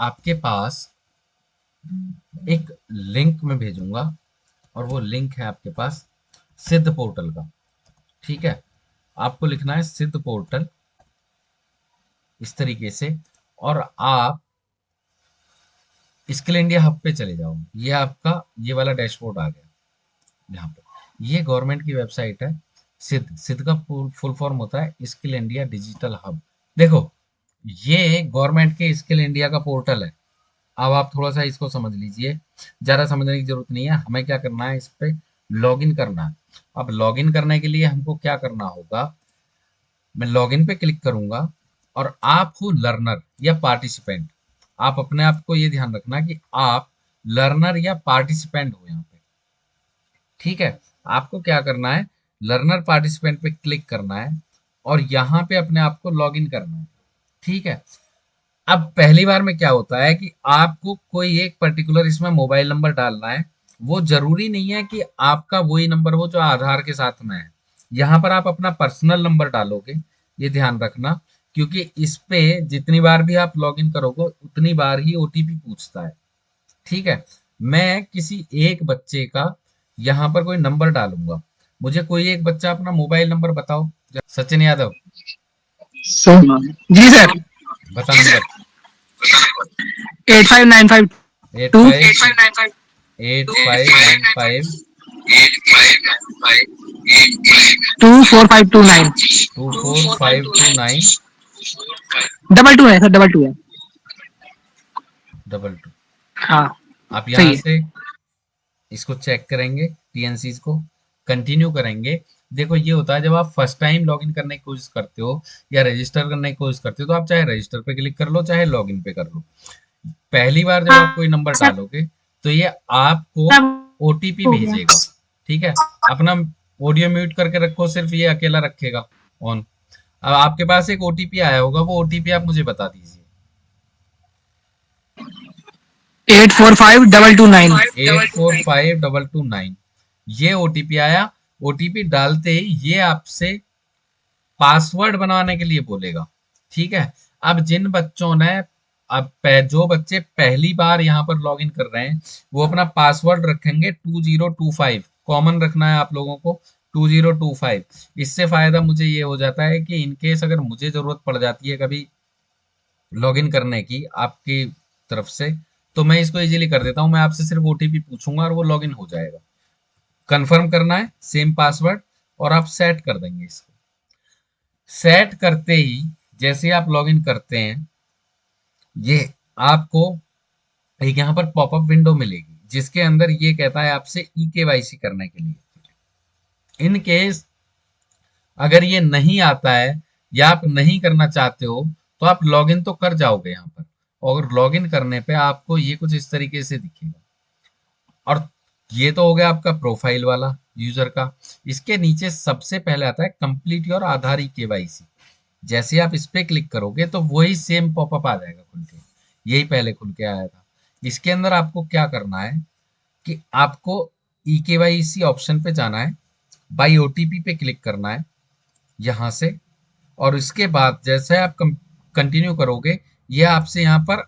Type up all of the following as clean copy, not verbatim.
आपके पास एक लिंक में भेजूंगा, और वो लिंक है आपके पास सिद्ध पोर्टल का। ठीक है, आपको लिखना है सिद्ध पोर्टल इस तरीके से, और आप स्किल इंडिया हब पे चले जाओ। ये आपका ये वाला डैशबोर्ड आ गया यहाँ पे। ये गवर्नमेंट की वेबसाइट है। सिद्ध सिद्ध का फुल फॉर्म होता है स्किल इंडिया डिजिटल हब। देखो, ये गवर्नमेंट के स्किल इंडिया का पोर्टल है। अब आप थोड़ा सा इसको समझ लीजिए, ज्यादा समझने की जरूरत नहीं है। हमें क्या करना है, इस पे लॉगिन करना है। अब लॉगिन करने के लिए हमको क्या करना होगा, मैं लॉगिन पे क्लिक करूंगा, और आप हो लर्नर या पार्टिसिपेंट। आप अपने आप को ये ध्यान रखना कि आप लर्नर या पार्टिसिपेंट हो यहाँ पे। ठीक है, आपको क्या करना है, लर्नर पार्टिसिपेंट पे क्लिक करना है, और यहाँ पे अपने आप को लॉगिन करना है। ठीक है, अब पहली बार में क्या होता है कि आपको कोई एक पर्टिकुलर इसमें मोबाइल नंबर डालना है। वो जरूरी नहीं है कि आपका वही नंबर हो जो आधार के साथ में है। यहाँ पर आप अपना पर्सनल नंबर डालोगे, ये ध्यान रखना, क्योंकि इस पे जितनी बार भी आप लॉगिन करोगे उतनी बार ही ओटीपी पूछता है। ठीक है, मैं किसी एक बच्चे का यहाँ पर कोई नंबर डालूंगा। मुझे कोई एक बच्चा अपना मोबाइल नंबर बताओ। सचिन यादव, सर जी सर, बता नंबर। 8595 एट टू फाइव 8595 24529 24529 2 है सर, 2 है। Double two. हाँ आप यहाँ सही है। से इसको चेक करेंगे, टीएनसीज को कंटिन्यू करेंगे। देखो, ये होता है जब आप फर्स्ट टाइम लॉगिन करने की कोशिश करते हो या रजिस्टर करने की कोशिश करते हो, तो आप चाहे रजिस्टर पे क्लिक कर लो चाहे लॉगिन पे कर लो। पहली बार जब आप कोई नंबर डालोगे तो ये आपको ओटीपी भेजेगा। ठीक है, अपना ऑडियो म्यूट करके रखो, सिर्फ ये अकेला रखेगा ऑन। अब आपके पास एक ओटीपी आया होगा, वो ओटीपी आप मुझे बता दीजिए। 845229। 845229, ये ओटीपी आया। ओटीपी डालते ही ये आपसे पासवर्ड बनाने के लिए बोलेगा। ठीक है, अब जिन बच्चों ने जो बच्चे पहली बार यहाँ पर लॉगिन कर रहे हैं, वो अपना पासवर्ड रखेंगे 2025। कॉमन रखना है आप लोगों को 2025। इससे फायदा मुझे ये हो जाता है कि इनकेस अगर मुझे जरूरत पड़ जाती है कभी लॉगिन करने की आपकी तरफ से, तो मैं इसको इजीली कर देता हूँ। मैं आपसे सिर्फ ओटीपी पूछूंगा और वो लॉगिन हो जाएगा। कंफर्म करना है सेम पासवर्ड, और आप सेट कर देंगे इसको। सेट करते ही जैसे आप लॉगिन करते हैं, ये आपको एक यहाँ पर पॉपअप विंडो मिलेगी, जिसके अंदर ये कहता है आपसे ई केवाईसी करने के लिए। इन केस अगर ये नहीं आता है या आप नहीं करना चाहते हो, तो आप लॉगिन तो कर जाओगे यहाँ पर, और लॉगिन करने पे आपको ये कुछ इस तरीके से दिखेगा। और ये तो हो गया आपका प्रोफाइल वाला यूजर का। इसके नीचे सबसे पहले आता है complete your Aadhaar e KYC. जैसे आप इस पे क्लिक करोगे तो वही सेम पॉपअप आ जाएगा खुल के, यही पहले खुल के आया था। इसके अंदर आपको क्या करना है कि आपको ई केवाईसी ऑप्शन पे जाना है, बाई ओटीपी पे क्लिक करना है यहाँ से, और इसके बाद जैसे आप कंटिन्यू करोगे, ये आपसे यहाँ पर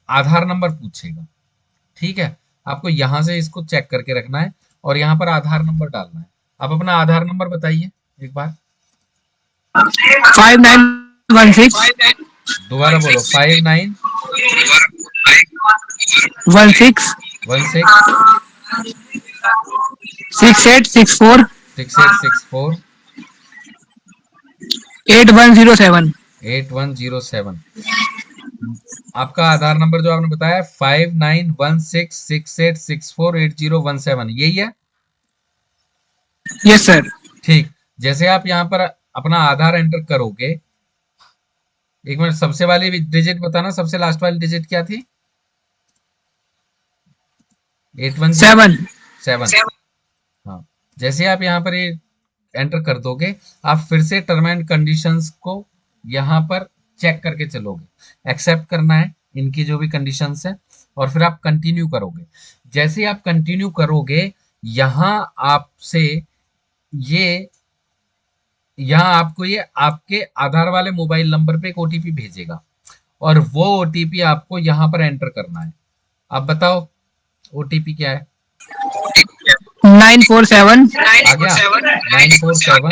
आधार नंबर पूछेगा। ठीक है, आपको यहाँ से इसको चेक करके रखना है, और यहाँ पर आधार नंबर डालना है। आप अपना आधार नंबर बताइए एक बार। 5916 दोबारा बोलो, 59 16 16 6864 6864 8107। 8107। आपका आधार नंबर जो आपने बताया 591668648017, यही है। Yes sir. ठीक, जैसे आप यहाँ पर अपना आधार एंटर करोगे, एक मिनट, सबसे वाली डिजिट बताना, सबसे लास्ट वाली डिजिट क्या थी? 7। 8107। हाँ, जैसे आप यहाँ पर ये एंटर कर दोगे, आप फिर से टर्म एंड कंडीशंस को यहाँ पर चेक करके चलोगे। एक्सेप्ट करना है इनकी जो भी कंडीशंस है, और फिर आप कंटिन्यू करोगे। जैसे आप कंटिन्यू करोगे, यहाँ आपसे ये यहाँ आपको ये आपके आधार वाले मोबाइल नंबर पे एक ओटीपी भेजेगा, और वो ओटीपी आपको यहाँ पर एंटर करना है। आप बताओ ओटीपी क्या है? 947 आ गया? 947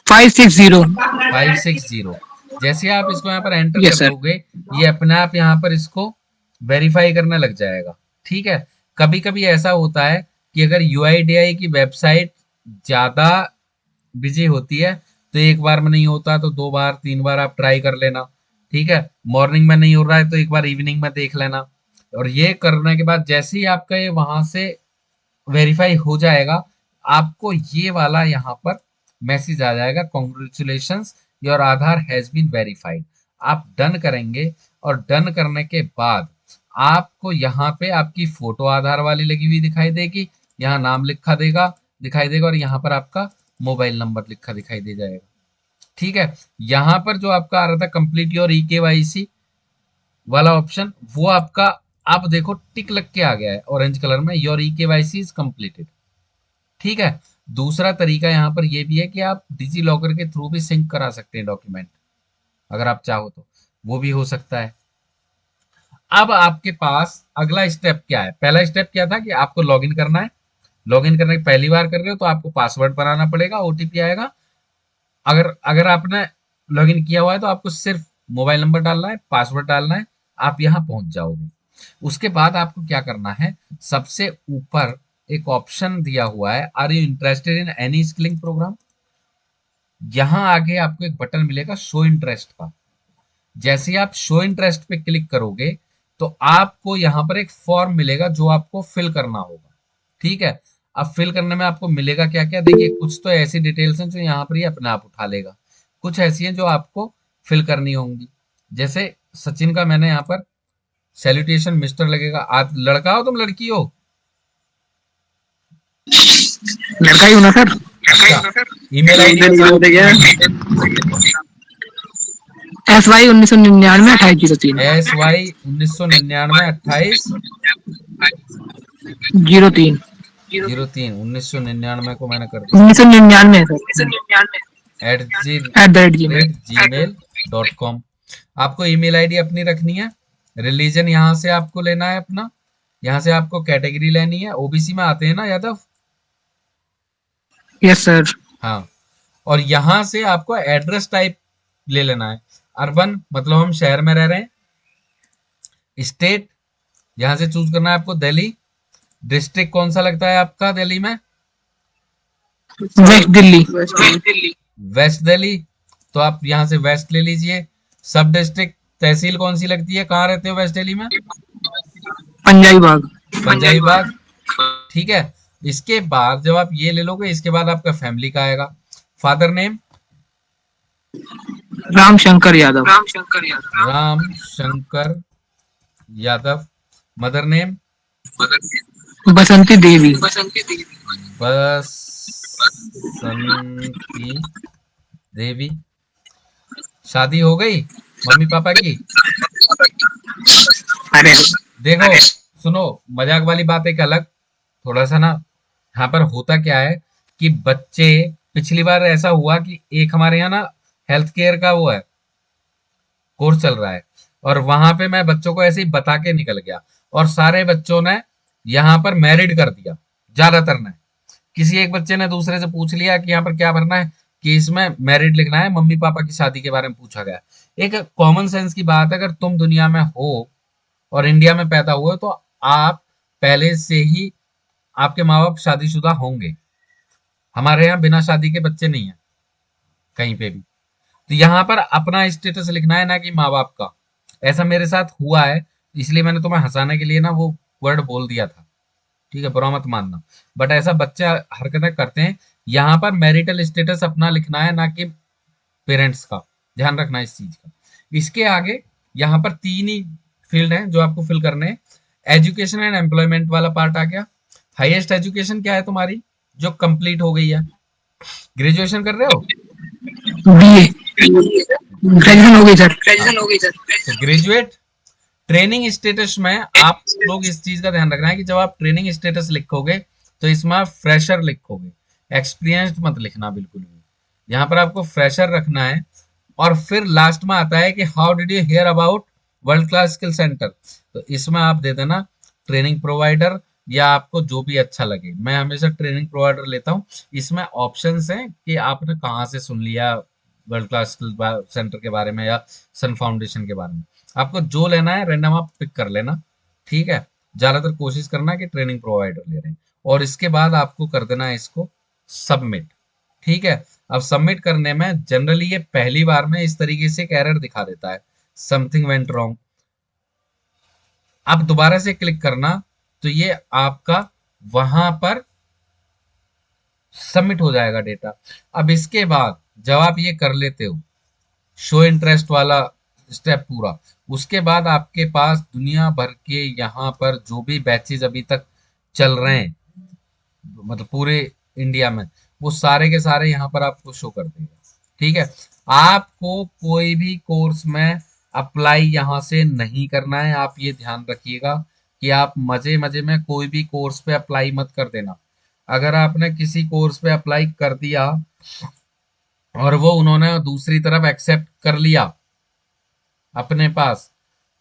560। 560। जैसे आप इसको यहाँ पर एंटर कर यस सर। दोगे, ये अपने आप यहाँ पर इसको वेरीफाई करने लग जाएगा। ठीक है। कभी कभी ऐसा होता है कि अगर यूआईडीआई की वेबसाइट ज्यादा बिजी होती है तो एक बार में नहीं होता तो 2 बार 3 बार आप ट्राई कर लेना। ठीक है। मॉर्निंग में नहीं हो रहा है तो एक बार इवनिंग में देख लेना। और ये करने के बाद जैसे ही आपका ये वहां से वेरीफाई हो जाएगा, आपको ये वाला यहाँ पर मैसेज आ जाएगा, congratulations your Aadhaar has been verified. आप डन करेंगे और डन करने के बाद आपको यहाँ पे आपकी फोटो आधार वाली लगी हुई दिखाई देगी, यहाँ नाम लिखा देगा दिखाई देगा और यहाँ पर आपका मोबाइल नंबर लिखा दिखाई दे जाएगा। ठीक है। यहाँ पर जो आपका आ रहा था कंप्लीट योर ईकेवाईसी वाला ऑप्शन, वो आपका आप देखो टिक लग के आ गया है ऑरेंज कलर में, योर ईकेवाईसी इज कंप्लीटेड। ठीक है। दूसरा तरीका यहाँ पर यह भी है कि आप डिजी लॉकर के थ्रू भी सिंक करा सकते हैं डॉक्यूमेंट, अगर आप चाहो तो वो भी हो सकता है। अब आपके पास अगला स्टेप क्या है? पहला स्टेप क्या था कि आपको लॉगिन करना है। लॉगिन करने की पहली बार कर रहे हो तो आपको पासवर्ड बनाना पड़ेगा, ओटीपी आएगा। अगर अगर आपने लॉगिन किया हुआ है तो आपको सिर्फ मोबाइल नंबर डालना है, पासवर्ड डालना है, आप यहां पहुंच जाओगे। उसके बाद आपको क्या करना है, सबसे ऊपर एक ऑप्शन दिया हुआ है, are you interested in any skilling programme. यहां आगे आपको एक बटन मिलेगा शो इंटरेस्ट का। जैसे ही आप शो इंटरेस्ट पे क्लिक करोगे तो आपको यहाँ पर एक फॉर्म मिलेगा जो आपको फिल करना होगा। ठीक है। अब फिल करने में आपको मिलेगा क्या क्या, देखिए कुछ तो ऐसी डिटेल्स हैं जो यहाँ पर ये अपने आप उठा लेगा, कुछ ऐसी हैं जो आपको फिल करनी होंगी। जैसे सचिन का मैंने यहाँ पर सैल्यूटेशन मिस्टर लगेगा। आज लड़का हो तुम लड़की हो? लड़का ही हूँ ना सर। अच्छा। ईमेल आईडी बताओ। SY 1999 2803 SY 1999 28 03 03 1999 को मैंने कर दिया 1999 सर। @gmail.com। आपको ईमेल आईडी अपनी रखनी है। रिलीजन यहाँ से आपको लेना है अपना, यहाँ से आपको कैटेगरी लेनी है। ओबीसी में आते हैं ना यादव? Yes sir. हाँ। और यहाँ से आपको एड्रेस टाइप ले लेना है। अर्बन मतलब हम शहर में रह रहे हैं। स्टेट यहाँ से चूज करना है आपको दिल्ली। डिस्ट्रिक्ट कौन सा लगता है आपका दिल्ली में? वेस्ट दिल्ली। वेस्ट दिल्ली, तो आप यहाँ से वेस्ट ले लीजिए। सब डिस्ट्रिक्ट तहसील कौन सी लगती है, कहाँ रहते हो वेस्ट दिल्ली में? पंजाबी बाग। पंजाबी बाग। ठीक है। इसके बाद जब आप ये ले लोगे, इसके बाद आपका फैमिली का आएगा। Father name Ram Shankar Yadav. Ram Shankar Yadav. Mother name Basanti Devi. Basanti Devi. शादी हो गई मम्मी पापा की? अरे देखो सुनो, मजाक वाली बात एक अलग, थोड़ा सा ना यहाँ पर होता क्या है कि बच्चे, पिछली बार ऐसा हुआ कि एक हमारे यहाँ ना हेल्थ केयर का वो है कोर्स चल रहा है, और वहां पे मैं बच्चों को ऐसे ही बता के निकल गया और सारे बच्चों ने यहाँ पर मैरिड कर दिया, ज्यादातर ने। किसी एक बच्चे ने दूसरे से पूछ लिया कि यहाँ पर क्या भरना है, कि इसमें मैरिड लिखना है, मम्मी पापा की शादी के बारे में पूछा गया। एक कॉमन सेंस की बात है, अगर तुम दुनिया में हो और इंडिया में पैदा हुए हो तो आप पहले से ही, आपके माँ बाप शादीशुदा होंगे। हमारे यहाँ बिना शादी के बच्चे नहीं है कहीं पे भी। तो यहाँ पर अपना स्टेटस लिखना है, ना कि माँ बाप का। ऐसा मेरे साथ हुआ है, इसलिए मैंने तुम्हें हंसाने के लिए ना वो वर्ड बोल दिया था। ठीक है, बुरा मत मानना, बट ऐसा बच्चे हरकतें करते हैं। यहाँ पर मैरिटल स्टेटस अपना लिखना है, ना कि पेरेंट्स का। ध्यान रखना इस चीज का। इसके आगे यहाँ पर 3 ही फील्ड हैं जो आपको फिल करने हैं। एजुकेशन एंड एम्प्लॉयमेंट वाला पार्ट आ गया। हाईएस्ट एजुकेशन क्या है तुम्हारी जो कंप्लीट हो गई है? ग्रेजुएशन कर रहे हो? BA ग्रेजुएशन हो गई सर। तो ग्रेजुएट। ट्रेनिंग स्टेटस में आप लोग इस चीज का ध्यान रखना है कि जब आप ट्रेनिंग स्टेटस लिखोगे तो इसमें आप फ्रेशर लिखोगे, एक्सपीरियंस्ड मत लिखना बिल्कुल भी। यहाँ पर आपको फ्रेशर रखना है। और फिर लास्ट में आता है कि how did you here about world class skill centre. तो इसमें आप दे देना ट्रेनिंग प्रोवाइडर, या आपको जो भी अच्छा लगे। मैं हमेशा ट्रेनिंग प्रोवाइडर लेता हूँ। इसमें ऑप्शंस हैं कि आपने कहाँ से सुन लिया वर्ल्ड क्लास स्किल सेंटर के बारे में या सन फाउंडेशन के बारे में। आपको जो लेना है रैंडम आप पिक कर लेना, ठीक है। ज्यादातर कोशिश करना कि ट्रेनिंग प्रोवाइडर ले रहे हैं, और इसके बाद आपको कर देना है इसको सबमिट, ठीक है। अब सबमिट करने में जनरली ये पहली बार में इस तरीके से एक एरर दिखा देता है, समथिंग वेंट रॉन्ग। आप दोबारा से क्लिक करना तो ये आपका वहां पर सबमिट हो जाएगा डेटा। अब इसके बाद जब आप ये कर लेते हो शो इंटरेस्ट वाला स्टेप पूरा, उसके बाद आपके पास दुनिया भर के यहाँ पर जो भी बैचेज अभी तक चल रहे हैं, मतलब पूरे इंडिया में, वो सारे के सारे यहाँ पर आपको शो कर देगा, ठीक है। आपको कोई भी कोर्स में अप्लाई यहाँ से नहीं करना है। आप ये ध्यान रखिएगा कि आप मजे मजे में कोई भी कोर्स पे अप्लाई मत कर देना। अगर आपने किसी कोर्स पे अप्लाई कर दिया और वो उन्होंने दूसरी तरफ एक्सेप्ट कर लिया अपने पास,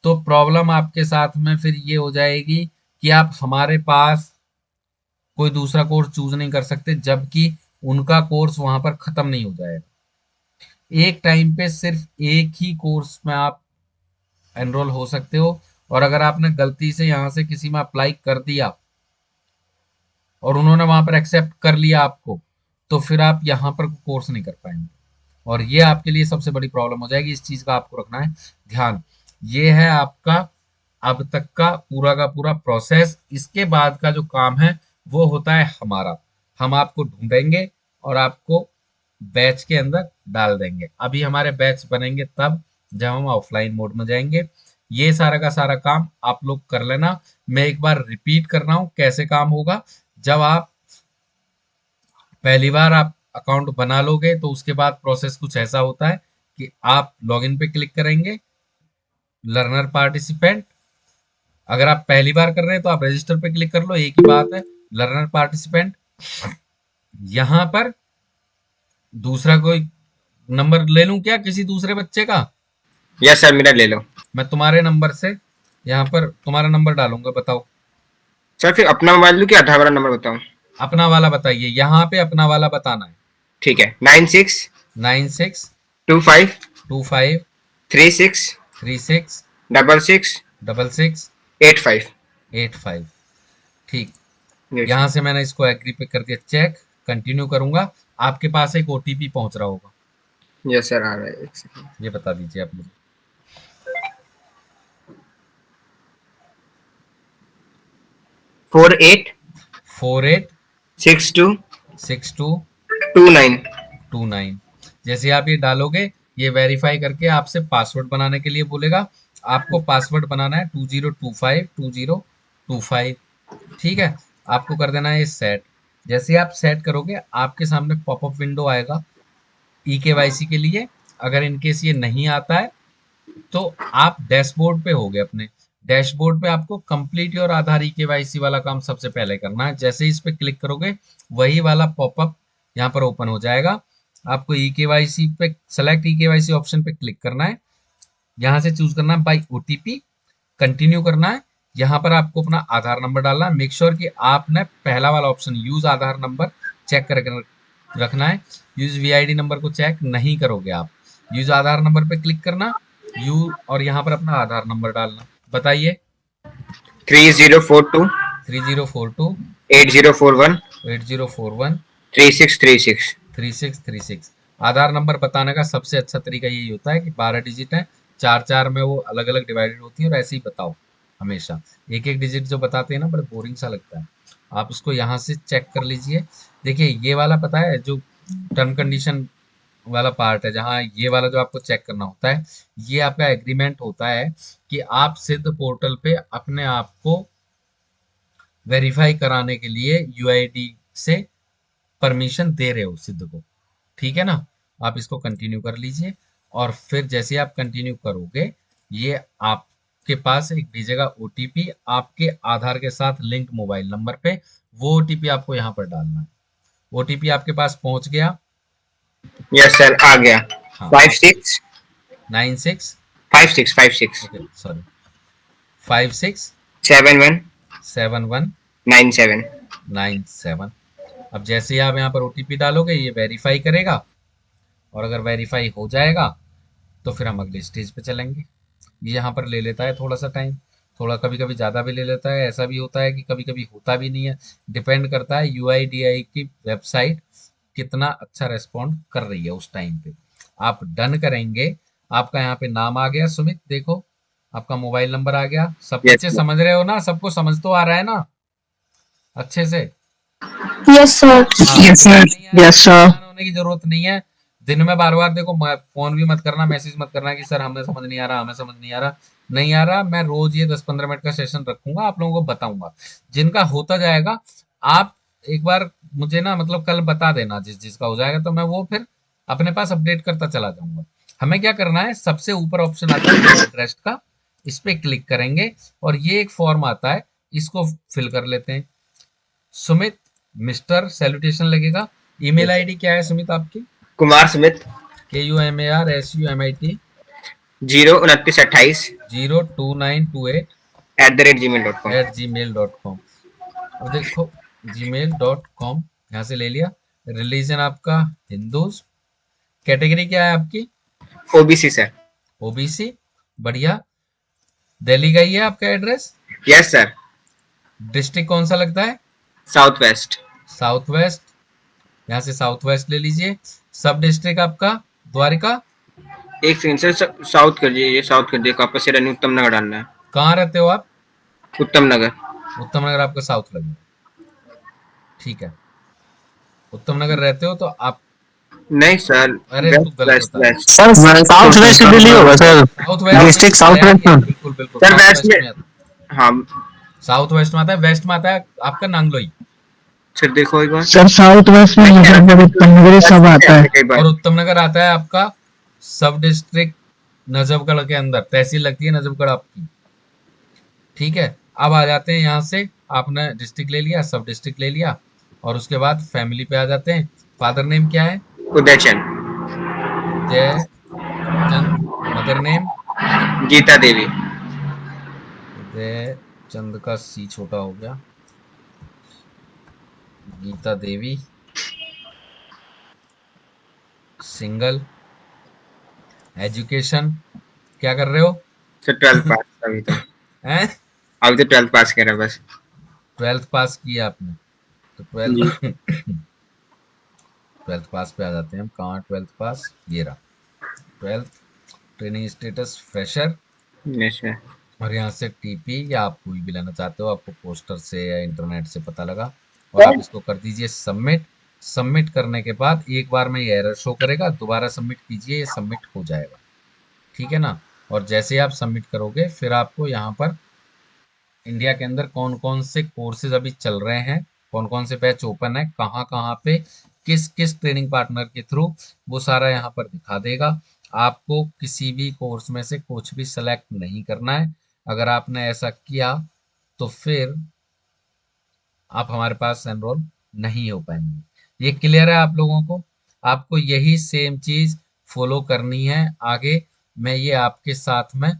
तो प्रॉब्लम आपके साथ में फिर ये हो जाएगी कि आप हमारे पास कोई दूसरा कोर्स चूज नहीं कर सकते, जबकि उनका कोर्स वहां पर खत्म नहीं हो जाएगा। एक टाइम पे सिर्फ एक ही कोर्स में आप एनरोल हो सकते हो, और अगर आपने गलती से यहाँ से किसी में अप्लाई कर दिया और उन्होंने वहां पर एक्सेप्ट कर लिया आपको, तो फिर आप यहाँ पर कोर्स नहीं कर पाएंगे, और ये आपके लिए सबसे बड़ी प्रॉब्लम हो जाएगी। इस चीज का आपको रखना है ध्यान। ये है आपका अब तक का पूरा प्रोसेस। इसके बाद का जो काम है वो होता है हमारा। हम आपको ढूंढेंगे और आपको बैच के अंदर डाल देंगे। अभी हमारे बैच बनेंगे तब जब हम ऑफलाइन मोड में जाएंगे। ये सारा का सारा काम आप लोग कर लेना। मैं एक बार रिपीट कर रहा हूँ कैसे काम होगा। जब आप पहली बार आप अकाउंट बना लोगे तो उसके बाद प्रोसेस कुछ ऐसा होता है कि आप लॉगिन पे क्लिक करेंगे, लर्नर पार्टिसिपेंट। अगर आप पहली बार कर रहे हैं तो आप रजिस्टर पे क्लिक कर लो, एक ही बात है। लर्नर पार्टिसिपेंट, यहां पर दूसरा कोई नंबर ले लूं क्या किसी दूसरे बच्चे का? यस सर, मेरा ले लो। मैं तुम्हारे नंबर से यहाँ पर तुम्हारा नंबर डालूंगा, बताओ। सर फिर अपना मोबाइल लूँ कि आधार वाला नंबर बताऊँ? अपना वाला बताइए, यहाँ पे अपना वाला बताना है। ठीक है, 96 96 25 25 36 36 66 66 85। 85, ठीक। यस यहाँ से मैंने इसको एग्री पे कर दिया, चेक कंटिन्यू करूंगा। आपके पास एक ओटीपी पहुंच रहा होगा, यस सर, आ रहा है, एक सेकंड। ये बता दीजिए आप मुझे। 48 48 62 62 29। 29। जैसे आप ये डालोगे, ये वेरीफाई करके आपसे पासवर्ड बनाने के लिए बोलेगा। आपको पासवर्ड बनाना है 2025 2025, ठीक है। आपको कर देना है ये सेट। जैसे ही आप सेट करोगे आपके सामने पॉपअप विंडो आएगा ई केवाईसी के लिए। अगर इनकेस ये नहीं आता है तो आप डैशबोर्ड पे होगे अपने। डैशबोर्ड पे आपको complete your Aadhaar e KYC वाला काम सबसे पहले करना है। जैसे ही इस पे क्लिक करोगे वही वाला पॉपअप यहाँ पर ओपन हो जाएगा। आपको ई केवाईसी पे सेलेक्ट ई केवाईसी ऑप्शन पे क्लिक करना है, यहाँ से चूज करना है बाई ओटीपी, कंटिन्यू करना है। यहाँ पर आपको अपना आधार नंबर डालना है। मेक श्योर कि आपने पहला वाला ऑप्शन यूज आधार नंबर चेक करके रखना है। यूज वीआईडी नंबर को चेक नहीं करोगे आप। यूज आधार नंबर पे क्लिक करना, यू और यहाँ पर अपना आधार नंबर डालना। बताइए। 3042 3042 8041 8041 3636। 3636। आधार नंबर बताने का सबसे अच्छा तरीका यही होता है कि 12 डिजिट है, चार चार में वो अलग अलग डिवाइडेड होती है, और ऐसे ही बताओ हमेशा। एक एक डिजिट जो बताते हैं ना, बड़ा बोरिंग सा लगता है। आप उसको यहाँ से चेक कर लीजिए। देखिए ये वाला पता है जो टर्म कंडीशन वाला पार्ट है, जहाँ ये वाला जो आपको चेक करना होता है, ये आपका एग्रीमेंट होता है कि आप सिद्ध पोर्टल पे अपने आप को वेरीफाई कराने के लिए यूआईडी से परमिशन दे रहे हो सिद्ध को, ठीक है ना। आप इसको कंटिन्यू कर लीजिए, और फिर जैसे आप कंटिन्यू करोगे ये आपके पास एक भेजेगा ओटीपी आपके आधार के साथ लिंक मोबाइल नंबर पे। वो ओटीपी आपको यहाँ पर डालना है। ओटीपी आपके पास पहुंच गया। यस सर, आ गया। हाँ 56 96 56 ओके सॉरी 56 71 71 97। 97। अब जैसे ही आप यहाँ पर ओटीपी डालोगे ये वेरीफाई करेगा, और अगर वेरीफाई हो जाएगा तो फिर हम अगले स्टेज पे चलेंगे। ये यहाँ पर ले लेता है थोड़ा सा टाइम, थोड़ा कभी कभी ज़्यादा भी ले लेता है, ऐसा भी होता है कि कभी कभी होता भी नहीं है। डिपेंड करता है यूआईडीआई की वेबसाइट कितना अच्छा रेस्पॉन्ड कर रही है उस टाइम पे। आप डन करेंगे, आपका यहाँ पे नाम आ गया सुमित, देखो आपका मोबाइल नंबर आ गया। सब यस बच्चे समझ रहे हो ना, सबको समझ तो आ रहा है ना अच्छे से? Yes sir. हाँ यस सर। नहीं आया यस तो सर। परेशान होने की जरूरत नहीं है। दिन में बार बार देखो, फोन भी मत करना, मैसेज मत करना कि सर हमें समझ नहीं आ रहा, हमें समझ नहीं आ रहा। नहीं आ रहा, मैं रोज ये 10-15 मिनट का सेशन रखूंगा, आप लोगों को बताऊंगा। जिनका होता जाएगा आप एक बार मुझे ना मतलब कल बता देना, जिस जिसका हो जाएगा तो मैं वो फिर अपने पास अपडेट करता चला जाऊंगा। हमें क्या करना है, सबसे ऊपर ऑप्शन आता है एड्रेस का, इस पे क्लिक करेंगे और ये एक फॉर्म आता है, इसको फिल कर लेते हैं। सुमित मिस्टर सैल्यूटेशन लगेगा। ईमेल आईडी क्या है सुमित आपकी? Kumar Sumit KUMARSUMIT 02928 02928 @gmail.com। @gmail.com। अब देखो gmail.com यहाँ से ले लिया। रिलीजन आपका हिंदूज। कैटेगरी क्या है आपकी? OBC sir. ओबीसी। बढ़िया। दिल्ली का ही है आपका एड्रेस? Yes sir. डिस्ट्रिक्ट कौन सा लगता है? South west. South west. यहाँ से साउथ वेस्ट ले लीजिए। सब डिस्ट्रिक्ट आपका द्वारिका। एक सेकंड सर, साउथ कर दीजिए, ये साउथ कर दीजिए, आपका सिरा उत्तम नगर डालना है। कहाँ रहते हो आप? उत्तम नगर। उत्तम नगर आपका साउथ लगेगा, ठीक है। उत्तम नगर रहते हो तो आप, नहीं सर, अरे तू वेस्ट गलत वेस्ट बता रहा है। West. Sir south west Delhi होगा सर। साउथ वेस्ट में डिस्ट्रिक्ट आता साउथ है वेस्ट ये, में। बिल्कुल बिल्कुल सर साउथ वेस्ट वेस्ट में, में आता है। हाँ साउथ वेस्ट में आता है, वेस्ट में आता है आपका नांगलोई। सर देखो एक बार। सर साउथ वेस्ट में मुजफ्फरपुर उत्तम नगर सब आता है। कई बार और उत्तम नगर आता है आपका सब डिस्ट्रिक्ट नजफगढ़ के अंदर, तहसील लगती है नजफगढ़ आपकी, ठीक है। अब आ जाते हैं यहाँ से, आपने डिस्ट्रिक्ट ले लिया, सब डिस्ट्रिक्ट ले लिया, और उसके बाद फैमिली पे आ जाते हैं। फादर नेम क्या है? उदयचंद। जय चंद। Mother name? गीता देवी। उदय चंद का सी छोटा हो गया, गीता देवी। सिंगल। एजुकेशन क्या कर रहे हो? सर 12th पास अभी तो। हैं? अभी तो 12th पास करा बस। 12th पास किया आपने? तो जी। 12th 12th पास पे आ जाते हैं हम। कहाँ 12th पास? ये रहा 12th। Training status fresher. Yes sir. और यहाँ से टीपी या आप कोई भी लेना चाहते हो, आपको पोस्टर से या इंटरनेट से पता लगा, और आप इसको कर दीजिए सबमिट। सबमिट करने के बाद एक बार में ये एरर शो करेगा, दोबारा सबमिट कीजिए, ये सबमिट हो जाएगा, ठीक है ना। और जैसे ही आप सबमिट करोगे फिर आपको यहाँ पर इंडिया के अंदर कौन कौन से कोर्सेज अभी चल रहे हैं, कौन कौन से बैच ओपन है, कहाँ कहाँ पे, किस किस ट्रेनिंग पार्टनर के थ्रू, वो सारा यहाँ पर दिखा देगा। आपको किसी भी कोर्स में से कुछ भी सेलेक्ट नहीं करना है। अगर आपने ऐसा किया तो फिर आप हमारे पास एनरोल नहीं हो पाएंगे। ये क्लियर है आप लोगों को? आपको यही सेम चीज फॉलो करनी है आगे। मैं ये आपके साथ में